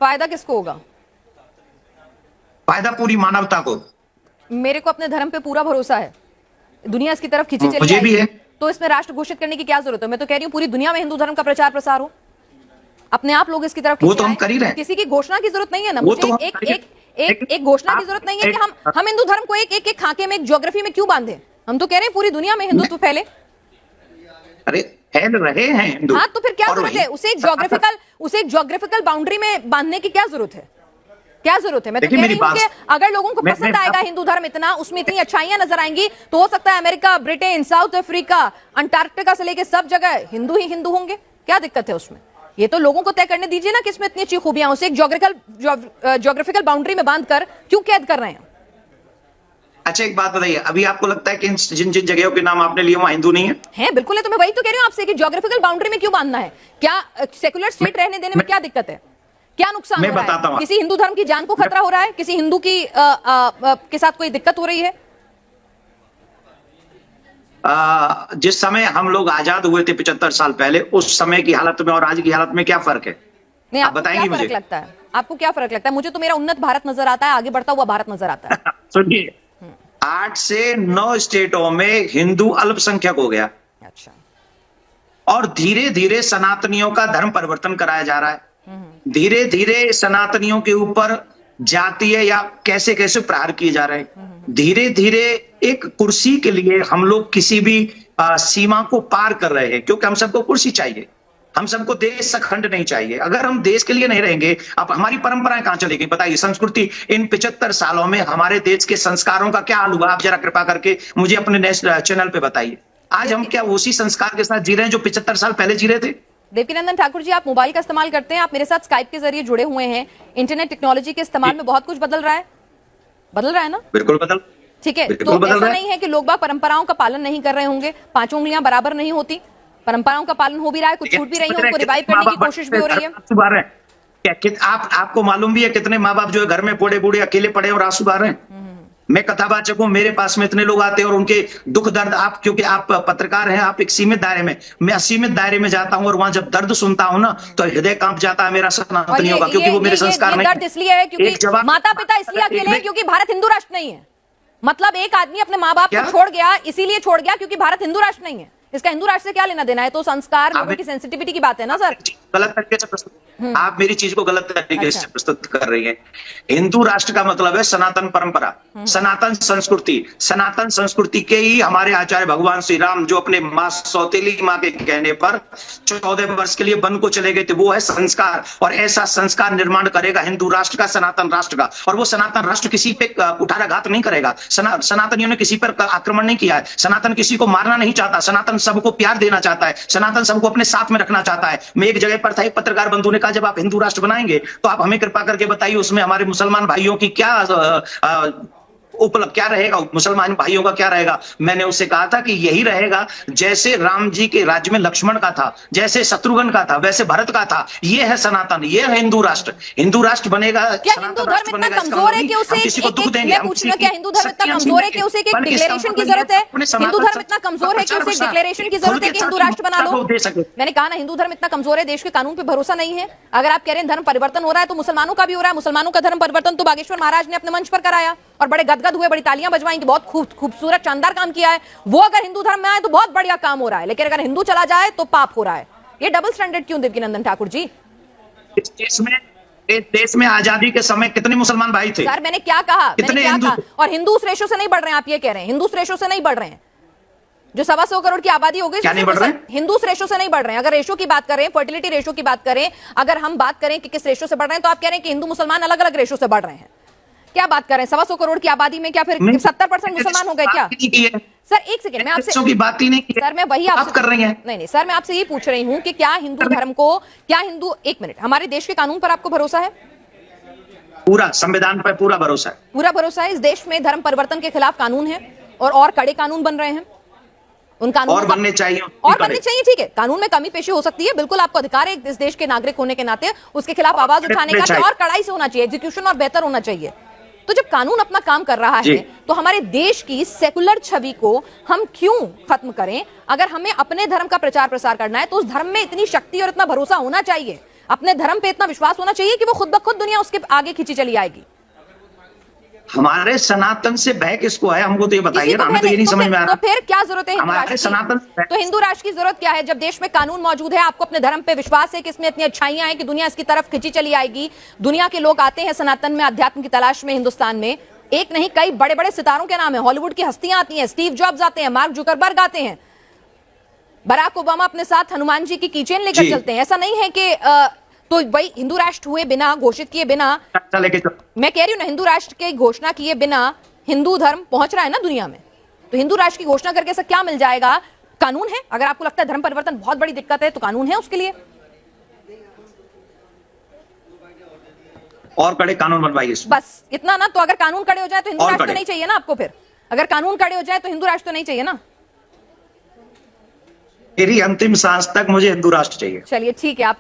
फायदा किसको होगा? फायदा पूरी मानवता को। मेरे को अपने धर्म पे पूरा भरोसा है, दुनिया इसकी तरफ खींची चली मुझे भी है। तो इसमें राष्ट्र घोषित करने की क्या जरूरत है? मैं तो कह रही हूँ पूरी दुनिया में हिंदू धर्म का प्रचार प्रसार हो, अपने आप लोग इसकी तरफ वो तो हम कर ही रहे हैं। किसी की घोषणा की जरूरत नहीं है ना। वो मुझे तो एक घोषणा की जरूरत नहीं है कि हम हिंदू धर्म को एक खाके में, एक ज्योग्राफी में क्यों बांधे। हम तो कह रहे हैं पूरी दुनिया में हिंदुत्व फैले। अरे फैल रहे हैं हिंदू। हाँ, तो फिर क्या जरूरत है उसे एक ज्योग्राफिकल बाउंड्री में बांधने की? क्या जरूरत है? क्या जरूरत है? मैं तो कह रही हूँ कि अगर लोगों को पसंद आएगा हिंदू धर्म इतना, उसमें इतनी अच्छाइयां नजर आएंगी, तो हो सकता है America, Britain, south Africa, Antarctica से लेके सब जगह हिंदू ही हिंदू होंगे। क्या दिक्कत है उसमें? ये तो लोगों को तय करने दीजिए ना कि इसमें इतनी अच्छी खूबियां, उसे एक ज्योग्राफिकल बाउंड्री में बांध कर क्यों कैद कर रहे हैं? अच्छा एक बात बताइए, अभी आपको लगता है कि जिन जिन जगहों के नाम आपने लिए वहां हिंदू नहीं है? बिल्कुल है। तो मैं वही तो कह रही हूँ आपसे कि ज्योग्राफिकल बाउंड्री में क्यों बांधना है? क्या सेकुलर स्टेट रहने देने में क्या दिक्कत है? क्या नुकसान हो रहा है? किसी हिंदू धर्म की जान को खतरा हो रहा है? किसी हिंदू की के साथ कोई दिक्कत हो रही है? जिस समय हम लोग आजाद हुए थे 75 साल पहले, उस समय की हालत में और आज की हालत में क्या फर्क है? नहीं, आप बताएंगे मुझे? लगता है आपको क्या फर्क लगता है? मुझे तो मेरा उन्नत भारत नजर आता है, आगे बढ़ता हुआ भारत नजर आता है। सुनिए, 8 से 9 स्टेटों में हिंदू अल्पसंख्यक हो गया। अच्छा। और धीरे धीरे सनातनियों का धर्म परिवर्तन कराया जा रहा है। धीरे धीरे सनातनियों के ऊपर जातीय या कैसे कैसे प्रहार किए जा रहे हैं। धीरे धीरे एक कुर्सी के लिए हम लोग किसी भी सीमा को पार कर रहे हैं, क्योंकि हम सबको कुर्सी चाहिए, हम सबको देश अखंड नहीं चाहिए। अगर हम देश के लिए नहीं रहेंगे, अब हमारी परंपराएं कहां चलेगी? बताइए, संस्कृति इन 75 सालों में हमारे देश के संस्कारों का क्या हाल हुआ? आप जरा कृपा करके मुझे अपने नेशनल चैनल पे बताइए। आज हम क्या उसी संस्कार के साथ जी रहे हैं जो 75 साल पहले जी रहे थे? देवकीनंदन ठाकुर जी, आप मोबाइल का इस्तेमाल करते हैं, आप मेरे साथ स्काइप के जरिए जुड़े हुए हैं। इंटरनेट टेक्नोलॉजी के इस्तेमाल में बहुत कुछ बदल रहा है ना? बिल्कुल बदल। ठीक है, तो ऐसा नहीं है कि लोग बाग परंपराओं का पालन नहीं कर रहे होंगे, 5 उंगलियां बराबर नहीं होती, परंपराओं का पालन हो भी रहा है, कुछ छूट भी रही है, उनको रिवाइव करने की कोशिश भी हो रही है। क्या आपको मालूम भी है कितने माँ बाप जो है घर में बूढ़े बूढ़े अकेले पड़े और आंसू बहा रहे हैं? मैं कथावाचक हूं, मेरे पास में इतने लोग आते हैं और उनके दुख दर्द, आप क्योंकि आप पत्रकार हैं, आप एक सीमित दायरे में, मैं असीमित दायरे में जाता हूं और वहां जब दर्द सुनता हूं ना तो हृदय कांप जाता है मेरा सनातनियों का, क्योंकि वो मेरे संस्कार नहीं। दर्द इसलिए है क्योंकि माता पिता इसलिए अकेले हैं क्योंकि भारत हिंदू राष्ट्र नहीं है। मतलब एक आदमी अपने माँ बाप को छोड़ गया, इसीलिए छोड़ गया क्योंकि भारत हिंदू राष्ट्र नहीं है। इसका हिंदू राष्ट्र से क्या लेना देना है? तो संस्कार, लोगों की सेंसिटिविटी की बात है ना सर। गलत तरीके से प्रस्तुत, आप मेरी चीज को गलत तरीके से प्रस्तुत कर रही हैं। हिंदू राष्ट्र का मतलब है सनातन परंपरा, सनातन संस्कृति। सनातन संस्कृति के ही हमारे आचार्य भगवान श्री राम जो अपने माँ सौतेली माँ के कहने पर 14 वर्ष के लिए वन को चले गए थे, वो है संस्कार। और ऐसा संस्कार निर्माण करेगा हिंदू राष्ट्र का, सनातन राष्ट्र का। और वो सनातन राष्ट्र किसी पे कुठाराघात नहीं करेगा। सनातनियों ने किसी पर आक्रमण नहीं किया है। सनातन किसी को मारना नहीं चाहता। सनातन सबको प्यार देना चाहता है। सनातन सबको अपने साथ में रखना चाहता है। मैं एक जगह पर था, एक पत्रकार बंधु ने कहा जब आप हिंदू राष्ट्र बनाएंगे तो आप हमें कृपा करके बताइए उसमें हमारे मुसलमान भाइयों की क्या उपलब्ध क्या रहेगा, मुसलमान भाइयों का क्या रहेगा? मैंने उससे कहा था कि यही रहेगा जैसे राम जी के राज्य में लक्ष्मण का था, जैसे शत्रुघ्न का था, वैसे भरत का था। ये है सनातन, ये है हिंदू राष्ट्र। हिंदू राष्ट्र बनेगा, क्या हिंदू धर्म इतना कमजोर है कि उसे किसी को दुख देंगे? मैं पूछना, क्या हिंदू धर्म इतना कमजोर है कि उसे एक डिक्लेरेशन की जरूरत है? हिंदू धर्म इतना कमजोर है कि उसे एक डिक्लेरेशन की जरूरत है कि हिंदू राष्ट्र बना लो? मैंने कहा ना, हिंदू धर्म इतना कमजोर है, देश के कानून पे भरोसा नहीं है। अगर आप कह रहे हैं धर्म परिवर्तन हो रहा है तो मुसलमानों का भी हो रहा है। मुसलमानों का धर्म परिवर्तन तो बागेश्वर महाराज ने अपने मंच पर कराया और बड़े गदगद हुए, बड़ी तालियां बजवाई कि बहुत खूबसूरत शानदार काम किया है। वो अगर हिंदू धर्म में आए तो बहुत बढ़िया काम हो रहा है, लेकिन अगर हिंदू चला जाए तो पाप हो रहा है। ये डबल स्टैंडर्ड क्यों देवकीनंदन ठाकुर जी? इस देश में आजादी के समय कितने मुसलमान भाई थे? सर मैंने क्या कहा? और हिंदू उस रेशो से नहीं बढ़ रहे हैं, आप ये कह रहे हैं हिंदू उस रेशो से नहीं बढ़ रहे हैं। जो 125 करोड़ की आबादी हो गई, हिंदू उस रेशो से नहीं बढ़ रहे हैं। अगर रेशो की बात करें, फर्टिलिटी रेशो की बात करें, अगर हम बात करें कि किस रेशो से बढ़ रहे हैं, तो आप कह रहे हैं कि हिंदू मुसलमान अलग अलग रेशो से बढ़ रहे हैं। क्या बात कर रहे हैं? 125 करोड़ की आबादी में क्या फिर 70% मुसलमान हो गए क्या? सर एक सेकंड, मैं आपसे की बात ही नहीं की। सर मैं वही आपसे कर रही हैं। नहीं सर, मैं आपसे ये पूछ रही हूँ कि क्या हिंदू धर्म को, क्या हिंदू, एक मिनट, हमारे देश के कानून पर आपको भरोसा है? पूरा संविधान पर पूरा भरोसा है। पूरा भरोसा है। इस देश में धर्म परिवर्तन के खिलाफ कानून है और कड़े कानून बन रहे हैं। उन कानून और बनने चाहिए, ठीक है। कानून में कमी पेशी हो सकती है, बिल्कुल आपको अधिकार है इस देश के नागरिक होने के नाते उसके खिलाफ आवाज उठाने का, और कड़ाई से होना चाहिए, एग्जीक्यूशन और बेहतर होना चाहिए। तो जब कानून अपना काम कर रहा है तो हमारे देश की सेकुलर छवि को हम क्यों खत्म करें? अगर हमें अपने धर्म का प्रचार प्रसार करना है तो उस धर्म में इतनी शक्ति और इतना भरोसा होना चाहिए। अपने धर्म पे इतना विश्वास होना चाहिए कि वो खुद ब खुद दुनिया उसके आगे खींची चली आएगी। हमारे सनातन से भय किसको है, हमको तो ये बताइए ना, हमें तो ये नहीं समझ में आ रहा। तो फिर क्या जरूरत है हिंदू हमारे राष्ट्र सनातन की? तो हिंदू राष्ट्र की जरूरत क्या है जब देश में कानून मौजूद है, आपको अपने धर्म पे विश्वास है कि इसमें इतनी अच्छाइयां हैं कि दुनिया इसकी तरफ खिंची चली आएगी। दुनिया के लोग आते हैं सनातन में अध्यात्म की तलाश में हिंदुस्तान में, एक नहीं कई बड़े बड़े सितारों के नाम है, हॉलीवुड की हस्तियां आती हैं, स्टीव जॉब्स आते हैं, मार्क जुकरबर्ग आते हैं, बराक ओबामा अपने साथ हनुमान जी की कीचेन लेकर चलते हैं। ऐसा नहीं है कि तो वही हिंदू राष्ट्र हुए बिना, घोषित किए बिना, मैं कह रही हूं ना, हिंदू राष्ट्र के घोषणा किए बिना हिंदू धर्म पहुंच रहा है ना दुनिया में, तो हिंदू राष्ट्र की घोषणा करके ऐसा क्या मिल जाएगा? कानून है। अगर आपको लगता है धर्म परिवर्तन बहुत बड़ी दिक्कत है तो कानून है उसके लिए, और कड़े कानून बनवाइए बस इतना ना। तो अगर कानून कड़े हो जाए तो हिंदू राष्ट्र तो नहीं चाहिए ना आपको। फिर अगर कानून कड़े हो जाए तो हिंदू राष्ट्र तो नहीं चाहिए ना। मेरी अंतिम सांस तक मुझे हिंदू राष्ट्र चाहिए। चलिए ठीक है, आप